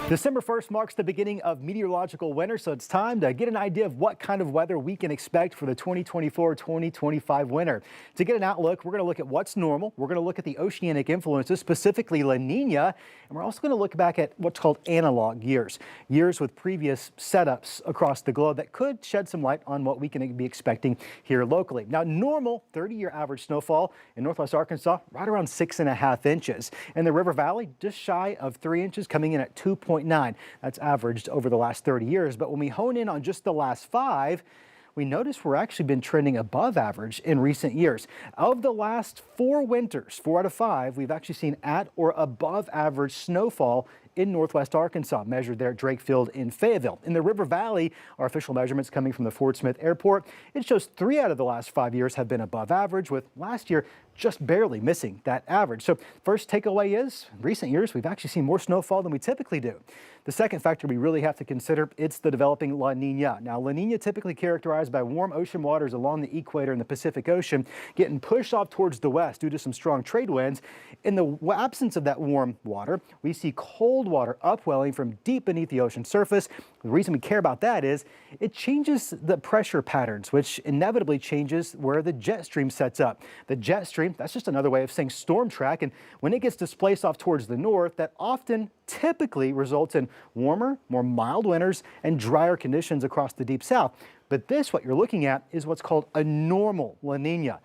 December 1st marks the beginning of meteorological winter, so it's time to get an idea of what kind of weather we can expect for the 2024-2025 winter. To get an outlook, we're going to look at what's normal. We're going to look at the oceanic influences, specifically La Niña, and we're also going to look back at what's called analog years, years with previous setups across the globe that could shed some light on what we can be expecting here locally. Now, normal 30-year average snowfall in northwest Arkansas, right around 6.5 inches. In the River Valley, just shy of 3 inches, coming in at 2.9. That's averaged over the last 30 years. But when we hone in on just the last 5, we notice we're actually been trending above average in recent years. Of the last 4 winters, 4 out of 5, we've actually seen at or above average snowfall in northwest Arkansas, measured there at Drake Field in Fayetteville. In the River Valley, our official measurements coming from the Fort Smith Airport, it shows 3 out of the last 5 years have been above average, with last year just barely missing that average. So first takeaway is, in recent years, we've actually seen more snowfall than we typically do. The second factor we really have to consider, it's the developing La Niña. Now, La Niña typically characterized by warm ocean waters along the equator in the Pacific Ocean getting pushed off towards the west due to some strong trade winds. In the absence of that warm water, we see cold water upwelling from deep beneath the ocean surface. The reason we care about that is it changes the pressure patterns, which inevitably changes where the jet stream sets up. The jet stream, that's just another way of saying storm track, and when it gets displaced off towards the north, that often typically results in warmer, more mild winters and drier conditions across the deep south. But this, what you're looking at, is what's called a normal La Niña.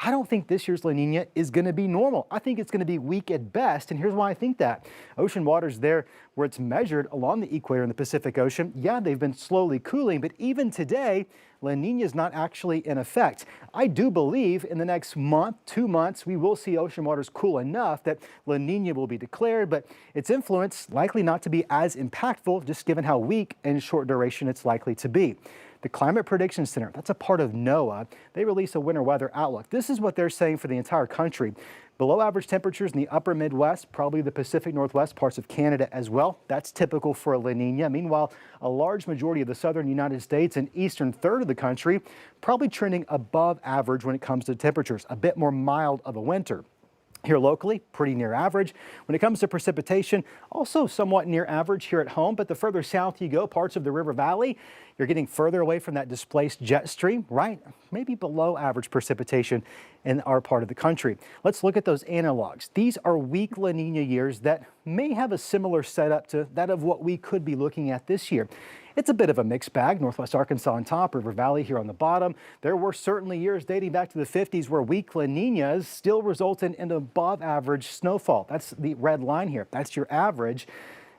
I don't think this year's La Niña is going to be normal. I think it's going to be weak at best, and here's why I think that. Ocean waters there where it's measured along the equator in the Pacific Ocean, yeah, they've been slowly cooling, but even today, La Niña is not actually in effect. I do believe in the next month, 2 months, we will see ocean waters cool enough that La Niña will be declared, but its influence likely not to be as impactful, just given how weak and short duration it's likely to be. The Climate Prediction Center, that's a part of NOAA, they release a winter weather outlook. This is what they're saying for the entire country. Below average temperatures in the upper Midwest, probably the Pacific Northwest, parts of Canada as well. That's typical for a La Niña. Meanwhile, a large majority of the southern United States and eastern third of the country probably trending above average when it comes to temperatures, a bit more mild of a winter. Here locally, pretty near average. When it comes to precipitation, also somewhat near average here at home, but the further south you go, parts of the River Valley, you're getting further away from that displaced jet stream, right? Maybe below average precipitation in our part of the country. Let's look at those analogs. These are weak La Niña years that may have a similar setup to that of what we could be looking at this year. It's a bit of a mixed bag. Northwest Arkansas on top, River Valley here on the bottom. There were certainly years dating back to the 50s where weak La Niñas still resulted in above average snowfall. That's the red line here. That's your average.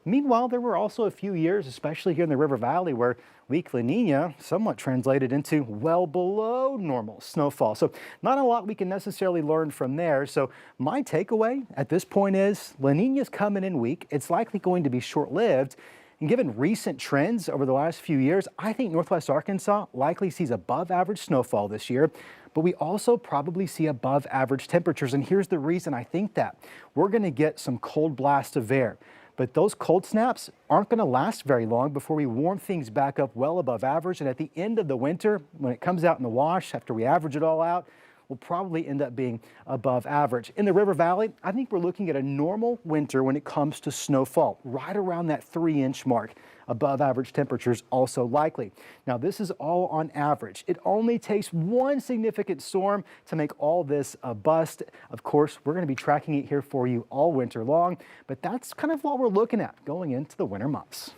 Meanwhile, there were also a few years, especially here in the River Valley, where weak La Niña somewhat translated into well below normal snowfall. So not a lot we can necessarily learn from there. So my takeaway at this point is La Niña's coming in weak. It's likely going to be short-lived. And given recent trends over the last few years, I think northwest Arkansas likely sees above average snowfall this year, but we also probably see above average temperatures. And here's the reason I think that. We're going to get some cold blasts of air, but those cold snaps aren't going to last very long before we warm things back up well above average. And at the end of the winter, when it comes out in the wash, after we average it all out, will probably end up being above average. In the River Valley, I think we're looking at a normal winter when it comes to snowfall, right around that 3-inch mark. Above average temperatures also likely. Now, this is all on average. It only takes one significant storm to make all this a bust. Of course, we're going to be tracking it here for you all winter long, but that's kind of what we're looking at going into the winter months.